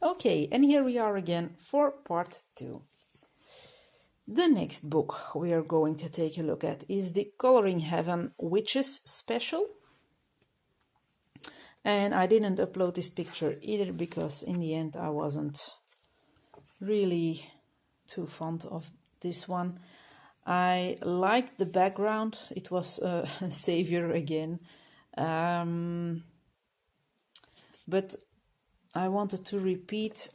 Okay, and here we are again for part 2. The next book we are going to take a look at is the Coloring Heaven Witches special. And I didn't upload this picture either because in the end I wasn't really too fond of this one. I liked the background. It was Savior again. But I wanted to repeat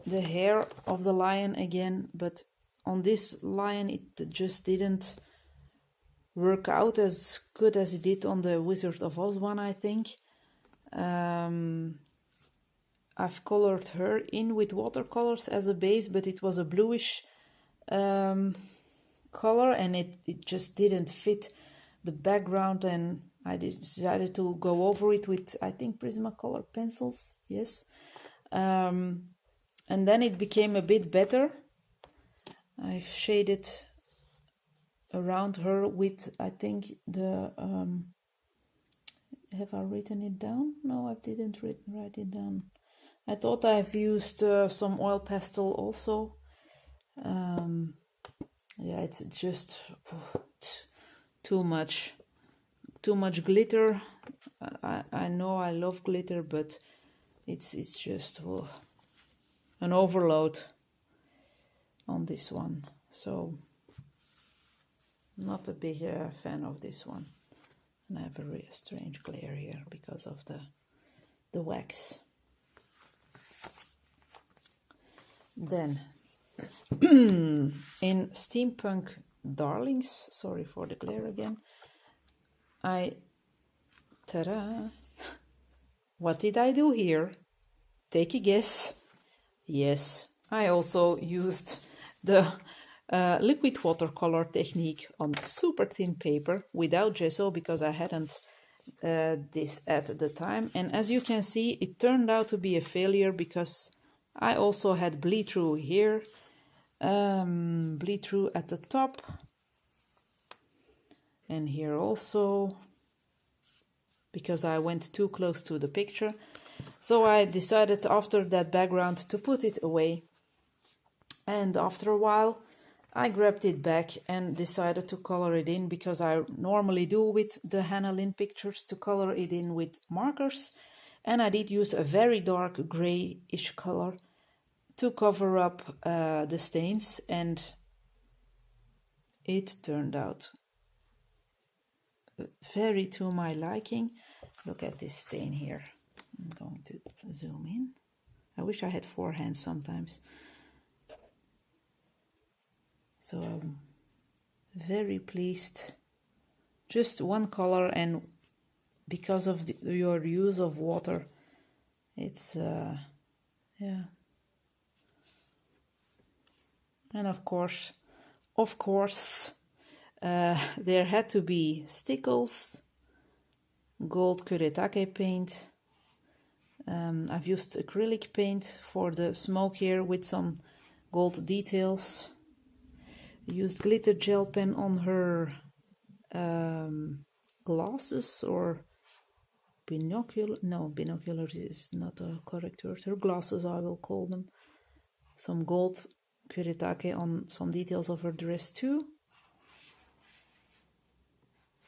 the hair of the lion again, but on this lion it just didn't work out as good as it did on the Wizard of Oz one, I think. I've colored her in with watercolors as a base, but it was a bluish color and it just didn't fit the background, and I decided to go over it with, I think, Prismacolor pencils, yes. And then it became a bit better. I've shaded around her with, I think, the... have I written it down? No, I didn't write it down. I thought I've used some oil pastel also. Yeah, it's just too much glitter. I know I love glitter, but it's just an overload on this one. So not a big fan of this one. And I have a really strange glare here because of the wax. Then in Steampunk Darlings, sorry for the glare again, ta-da! What did I do here? Take a guess. Yes, I also used the liquid watercolor technique on super thin paper without gesso because I hadn't this at the time. And as you can see, it turned out to be a failure because I also had bleed through here, bleed through at the top, and here also, because I went too close to the picture. So I decided after that background to put it away, and after a while I grabbed it back and decided to color it in, because I normally do with the Hannah Lynn pictures to color it in with markers, and I did use a very dark grayish color to cover up the stains, and it turned out very to my liking. Look at this stain here. I'm going to zoom in. I wish I had 4 hands sometimes. So I'm very pleased. Just one color, and because of your use of water, it's yeah. And of course, there had to be stickles, gold kuretake paint. I've used acrylic paint for the smoke here with some gold details. Used glitter gel pen on her glasses, or binocular. No, binoculars is not a correct word. Her glasses, I will call them. Some gold kuretake on some details of her dress too,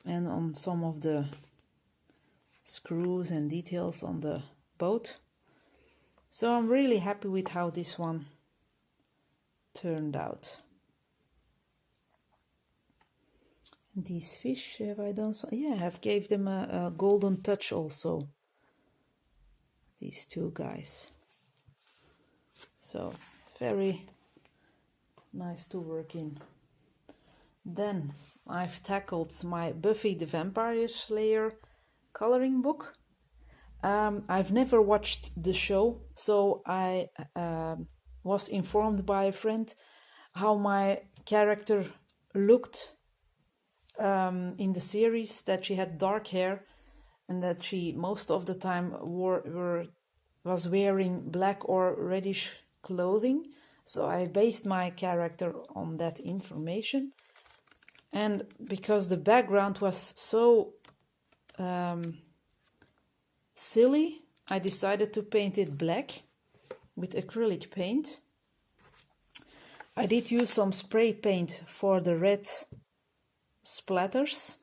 and on some of the screws and details on the boat. So I'm really happy with how this one turned out. These fish, have I done so? Yeah, I've gave them a golden touch also. These two guys. So very nice to work in. Then I've tackled my Buffy the Vampire Slayer coloring book. I've never watched the show, so I was informed by a friend how my character looked in the series, that she had dark hair and that she most of the time was wearing black or reddish clothing. So I based my character on that information, and because the background was so silly, I decided to paint it black. with acrylic paint. I did use some spray paint for the red splatters.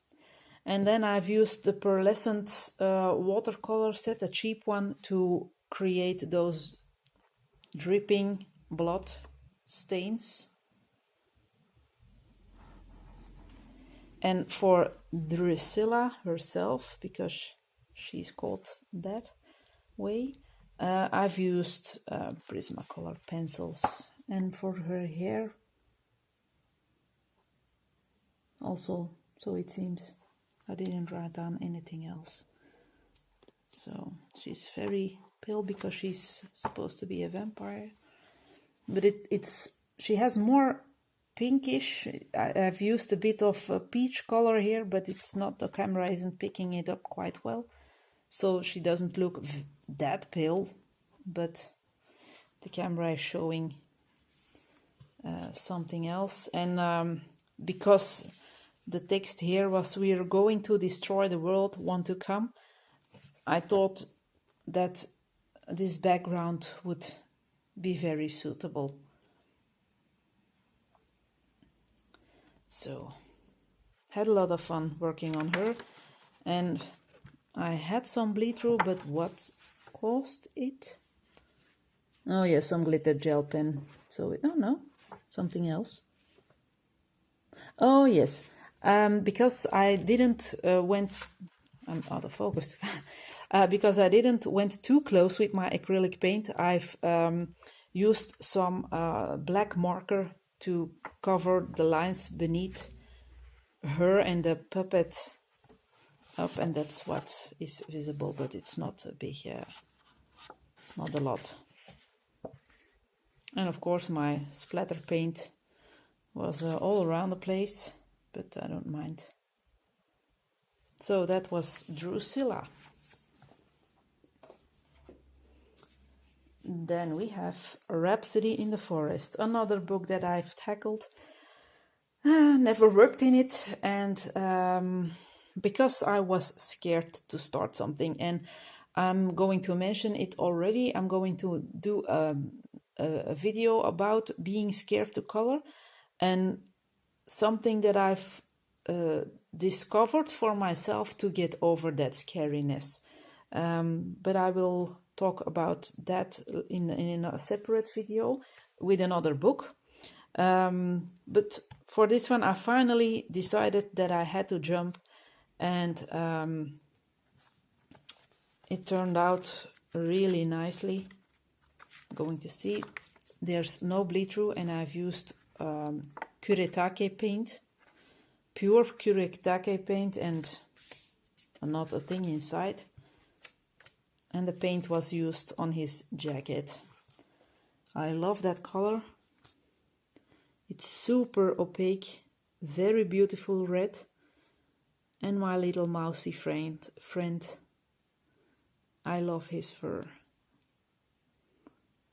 And then I've used the pearlescent watercolor set, a cheap one, to create those dripping blood stains. And for Drusilla herself, because she's called that way, I've used Prismacolor pencils. And for her hair, also, so it seems, I didn't write down anything else. So she's very pale because she's supposed to be a vampire. But she has more pinkish. I've used a bit of a peach color here, but it's not, the camera isn't picking it up quite well. So she doesn't look that pale, but the camera is showing something else. And because the text here was, "We are going to destroy the world, want to come," I thought that this background would be very suitable. So, had a lot of fun working on her, and I had some bleed through, but what caused it? Oh yeah, some glitter gel pen. So, oh no, something else. Oh yes. Because I didn't I'm out of focus. Because I didn't went too close with my acrylic paint, I've used some black marker to cover the lines beneath her and the puppet up, and that's what is visible, but it's not a big, not a lot. And of course my splatter paint was all around the place, but I don't mind. So that was Drusilla. Then we have Rhapsody in the Forest, another book that I've tackled. Never worked in it, and because I was scared to start something, and I'm going to mention it already. I'm going to do a video about being scared to color, and something that I've discovered for myself to get over that scariness. But I will talk about that in a separate video with another book. But for this one, I finally decided that I had to jump, and it turned out really nicely. I'm going to see, there's no bleed through, and I've used Kuretake paint, pure Kuretake paint, and not a thing inside. And the paint was used on his jacket. I love that color. It's super opaque, very beautiful red. And my little mousy friend, I love his fur.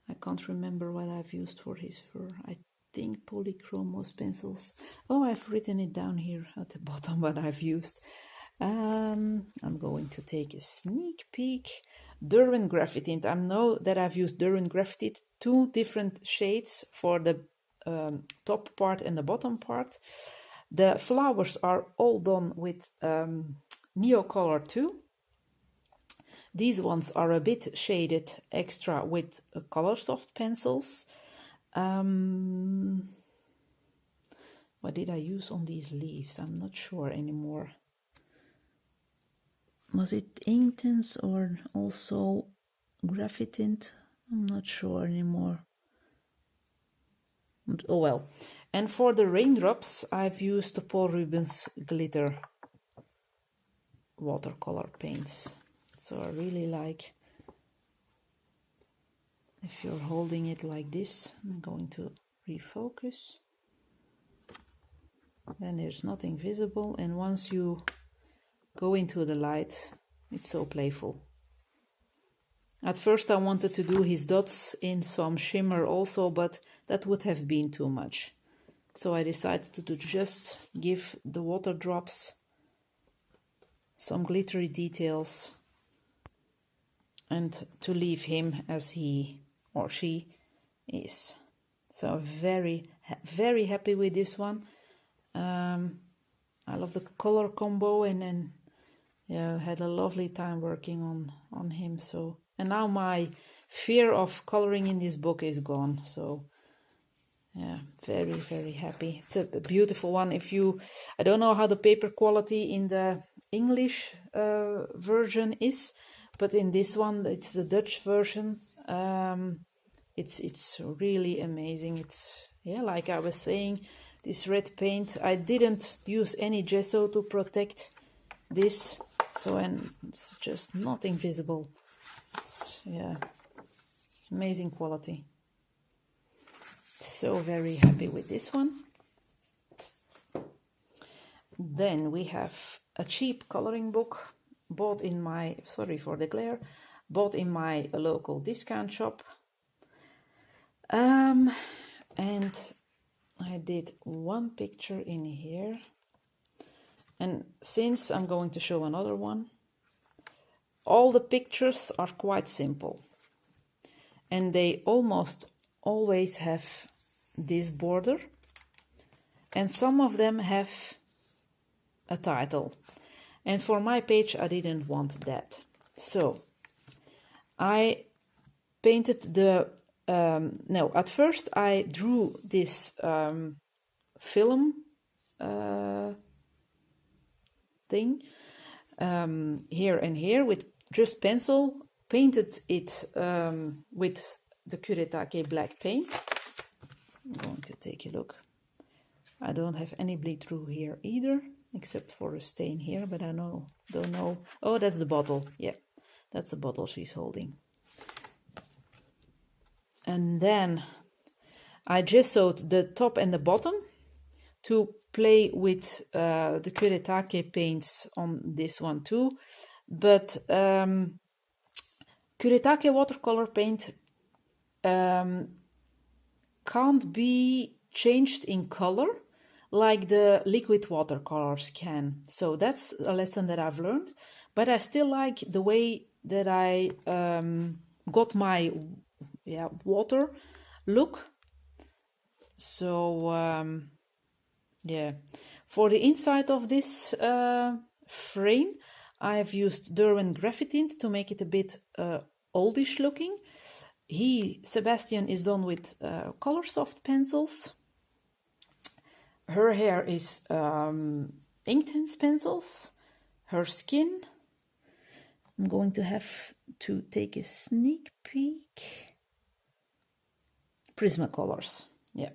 I can't remember what I've used for his fur. I think polychromos pencils. Oh, I've written it down here at the bottom what I've used. I'm going to take a sneak peek. Derwent Graphite. I know that I've used Derwent Graphite, 2 different shades for the top part and the bottom part. The flowers are all done with Neocolor 2. These ones are a bit shaded extra with Colorsoft pencils. What did I use on these leaves? I'm not sure anymore. Was it Inktense or also Graphitint? I'm not sure anymore. Oh well. And for the Raindrops, I've used the Paul Rubens glitter watercolor paints. So I really like, if you're holding it like this, I'm going to refocus. Then there's nothing visible, and once you go into the light, it's so playful. At first I wanted to do his dots in some shimmer also, but that would have been too much. So I decided to just give the water drops some glittery details and to leave him as he or she is. So very, very happy with this one. I love the color combo, and then yeah, had a lovely time working on him. So, and now my fear of coloring in this book is gone. So yeah, very, very happy. It's a beautiful one. I don't know how the paper quality in the English version is, but in this one, it's the Dutch version. It's really amazing. It's, yeah, like I was saying, this red paint, I didn't use any gesso to protect this, so, and it's just not invisible. It's, yeah, amazing quality. So very happy with this one. Then we have a cheap coloring book bought in my, sorry for the glare, bought in my local discount shop. And I did one picture in here. And since I'm going to show another one, all the pictures are quite simple. And they almost always have this border. And some of them have a title. And for my page, I didn't want that. So I painted the, at first I drew this film thing here and here with just pencil, painted it with the Kuretake black paint. I'm going to take a look. I don't have any bleed through here either, except for a stain here, but I don't know. Oh, that's the bottle. Yeah, that's the bottle she's holding. And then I gessoed the top and the bottom to play with the Kuretake paints on this one too. But Kuretake watercolor paint can't be changed in color like the liquid watercolors can. So that's a lesson that I've learned. But I still like the way that I got my water look. So yeah, for the inside of this frame, I've used Derwent Graphitint to make it a bit oldish looking. Sebastian, is done with color soft pencils. Her hair is Inktense pencils. Her skin, I'm going to have to take a sneak peek. Prismacolors, yeah.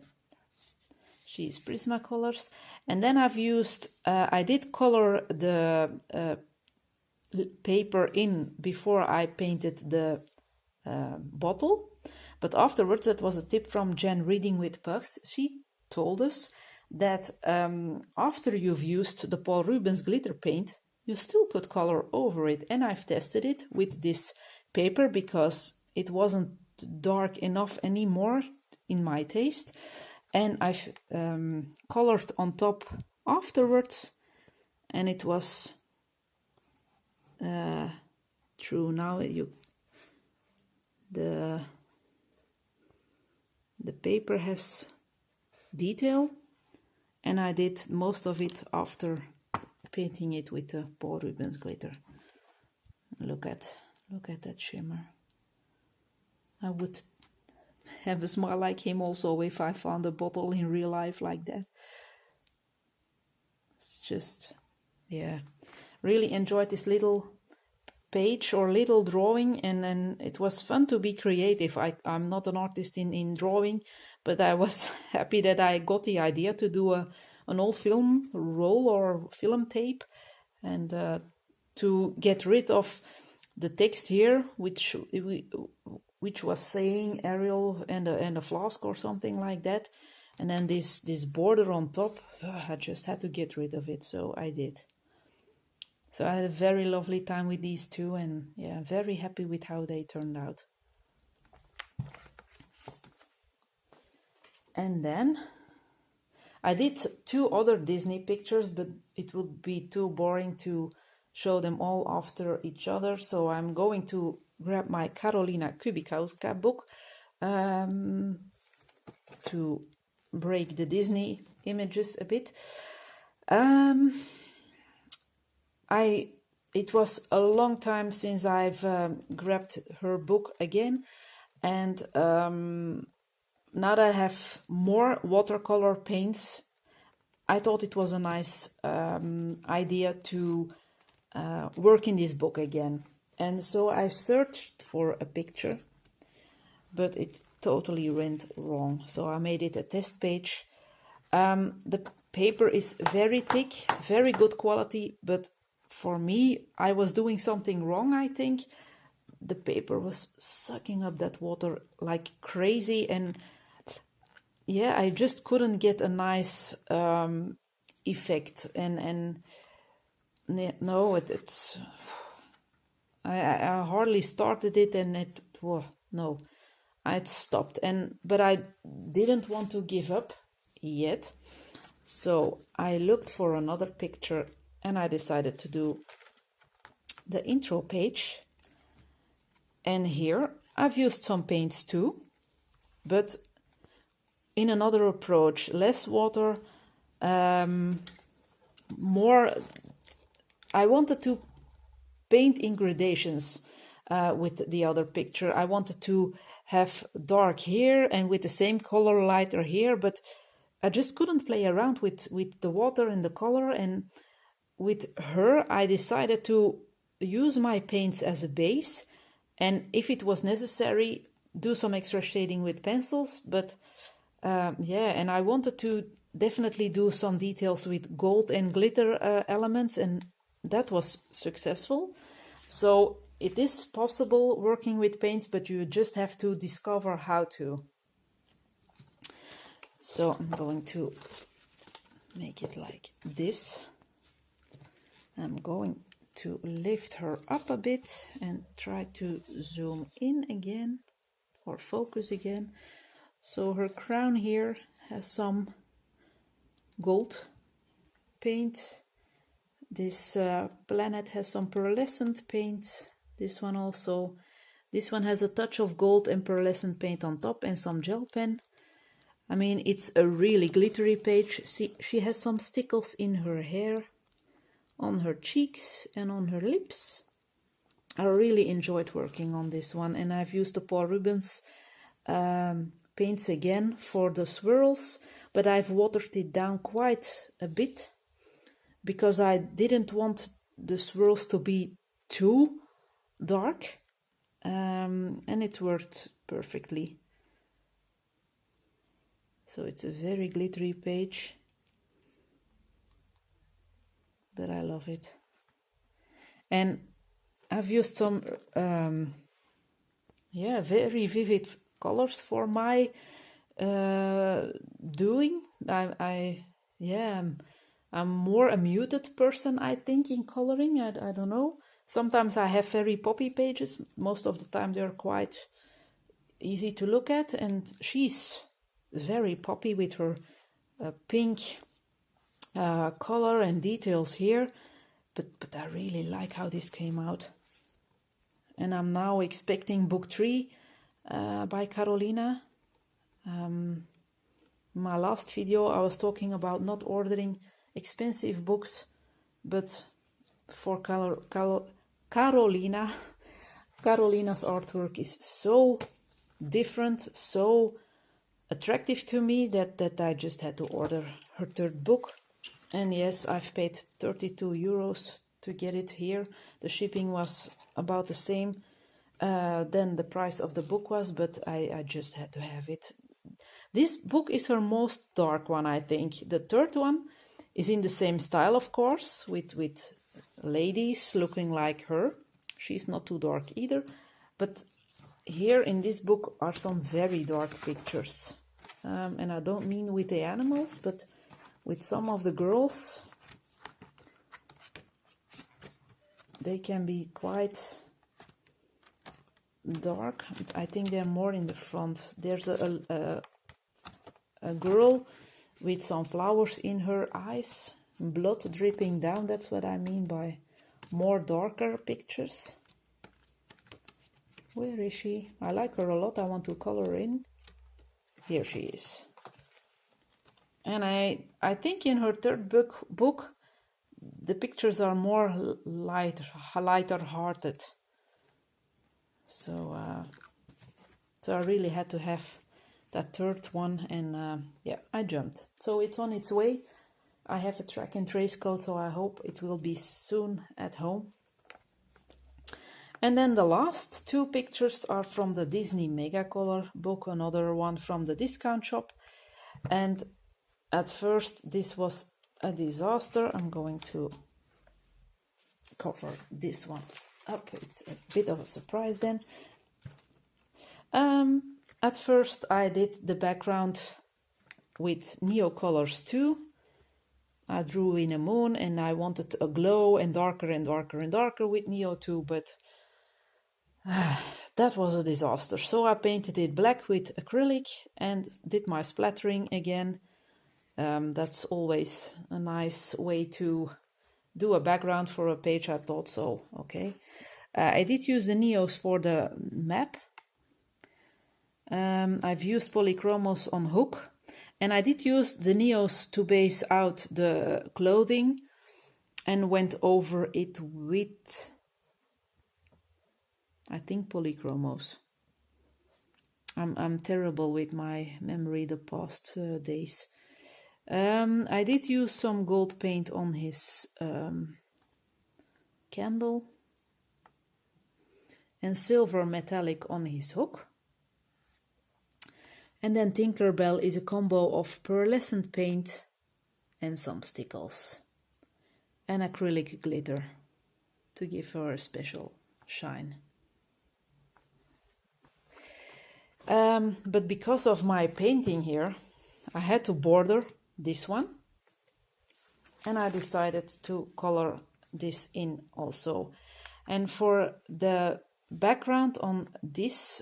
She's Prismacolors. And then I've used, I did color the paper in before I painted the bottle. But afterwards, that was a tip from Jen Reading with Pugs. She told us that after you've used the Paul Rubens glitter paint, you still put color over it. And I've tested it with this paper because it wasn't dark enough anymore in my taste. And I've colored on top afterwards, and it was true. Now the paper has detail, and I did most of it after painting it with the Paul Rubens glitter. Look at that shimmer. I would have a smile like him also if I found a bottle in real life like that. It's just, yeah, really enjoyed this little page or little drawing, and then it was fun to be creative. I'm not an artist in drawing, but I was happy that I got the idea to do an old film roll or film tape, and to get rid of the text here, which was saying Ariel and a flask or something like that, and then this border on top. I just had to get rid of it, so I did. So I had a very lovely time with these two, and yeah, very happy with how they turned out. And then I did 2 other Disney pictures, but it would be too boring to show them all after each other, so I'm going to grab my Karolina Kubikowska book, to break the Disney images a bit. It was a long time since I've grabbed her book again, and now that I have more watercolor paints, I thought it was a nice idea to work in this book again. And so I searched for a picture, but it totally went wrong. So I made it a test page. The paper is very thick, very good quality, but for me, I was doing something wrong, I think. The paper was sucking up that water like crazy, and yeah, I just couldn't get a nice effect. And no, it's I hardly started it, and it no, I'd stopped. But I didn't want to give up yet, so I looked for another picture, and I decided to do the intro page. And here I've used some paints too, but in another approach, less water, more. I wanted to paint in gradations with the other picture. I wanted to have dark here and with the same color lighter here, but I just couldn't play around with the water and the color. And with her, I decided to use my paints as a base, and if it was necessary, do some extra shading with pencils. But yeah, and I wanted to definitely do some details with gold and glitter elements, and that was successful. So it is possible working with paints, but you just have to discover how to. So I'm going to make it like this. I'm going to lift her up a bit and try to zoom in again or focus again. So her crown here has some gold paint. This planet has some pearlescent paint. This one also. This one has a touch of gold and pearlescent paint on top and some gel pen. I mean, it's a really glittery page. See, she has some stickles in her hair, on her cheeks and on her lips. I really enjoyed working on this one, and I've used the Paul Rubens paints again for the swirls, but I've watered it down quite a bit because I didn't want the swirls to be too dark, and it worked perfectly. So it's a very glittery page, but I love it. And I've used some very vivid colors for my doing. I'm more a muted person, I think, in coloring. I don't know. Sometimes I have very poppy pages. Most of the time they're quite easy to look at, and she's very poppy with her pink color and details here, but I really like how this came out. And I'm now expecting book 3 by Carolina. My last video I was talking about not ordering expensive books, but for Carolina's artwork is so different, so attractive to me that I just had to order her 3rd book. And yes, I've paid 32 euros to get it here. The shipping was about the same than the price of the book was, but I just had to have it. This book is her most dark one, I think. The 3rd one is in the same style, of course, with ladies looking like her. She's not too dark either, but here in this book are some very dark pictures. And I don't mean with the animals, but with some of the girls. They can be quite dark. I think they're more in the front. There's a girl with some flowers in her eyes, blood dripping down. That's what I mean by more darker pictures. Where is she? I like her a lot. I want to color in. Here she is. And I think in her third book the pictures are more lighter hearted. So I really had to have that third one, and yeah, I jumped. So it's on its way. I have a track and trace code, so I hope it will be soon at home. And then the last two pictures are from the Disney Mega Color book, another one from the discount shop. And at first this was a disaster. I'm going to cover this one up. It's a bit of a surprise then. At first I did the background with Neo Colors 2. I drew in a moon and I wanted a glow and darker and darker and darker with Neo 2, but that was a disaster. So I painted it black with acrylic and did my splattering again. That's always a nice way to do a background for a page, I thought so. Okay. I did use the Neos for the map. I've used polychromos on hook, and I did use the Neos to base out the clothing and went over it with, I think, polychromos. I'm terrible with my memory the past days. I did use some gold paint on his candle and silver metallic on his hook. And then Tinkerbell is a combo of pearlescent paint and some stickles and acrylic glitter to give her a special shine. But because of my painting here, I had to border this one, and I decided to color this in also. And for the background on this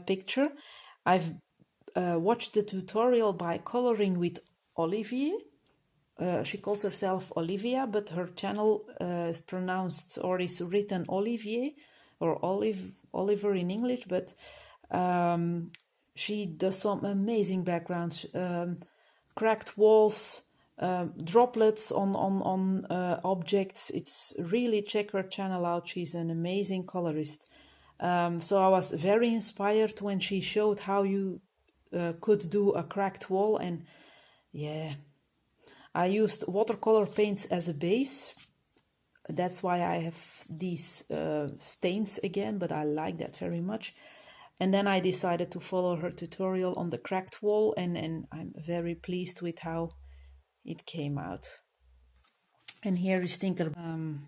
picture, I've watched the tutorial by coloring with Olivier. She calls herself Olivia, but her channel is pronounced or is written Olivier or Oliver in English, but she does some amazing backgrounds, cracked walls, droplets on objects. It's really, check her channel out. She's an amazing colorist. So I was very inspired when she showed how you could do a cracked wall, and yeah, I used watercolor paints as a base. That's why I have these stains again, but I like that very much. And then I decided to follow her tutorial on the cracked wall, and I'm very pleased with how it came out. And here is Tinkerbell.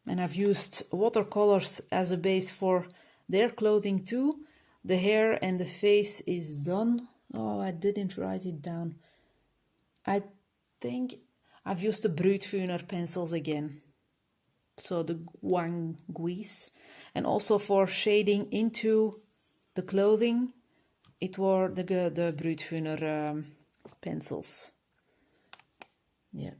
And I've used watercolors as a base for their clothing too. The hair and the face is done. Oh, I didn't write it down. I think I've used the Brutfuner pencils again. So the Wang Guis. And also for shading into the clothing, it were the Brutfuner pencils. Yeah.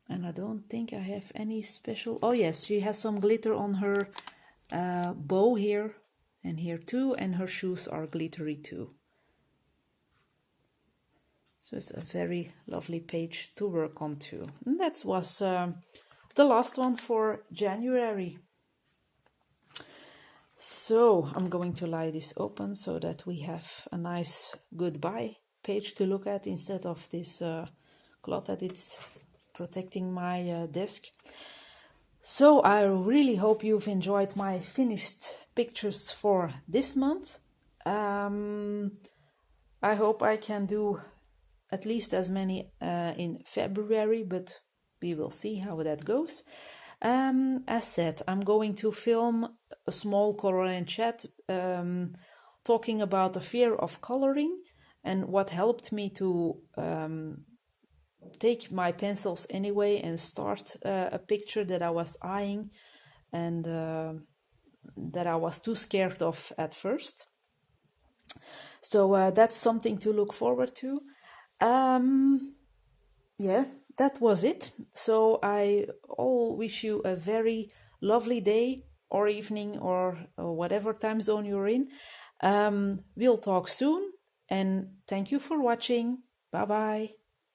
And I don't think I have any special... Oh yes, she has some glitter on her bow here and here too, and her shoes are glittery too. So it's a very lovely page to work on too. And that was the last one for January. So I'm going to lie this open so that we have a nice goodbye page to look at instead of this cloth that it's protecting my desk. So I really hope you've enjoyed my finished pictures for this month. I hope I can do at least as many in February, but we will see how that goes. As said, I'm going to film a small color and chat talking about the fear of coloring and what helped me to take my pencils anyway and start a picture that I was eyeing and that I was too scared of at first. So that's something to look forward to. Yeah, that was it. So I all wish you a very lovely day, or evening or whatever time zone you're in. We'll talk soon, and thank you for watching. Bye bye.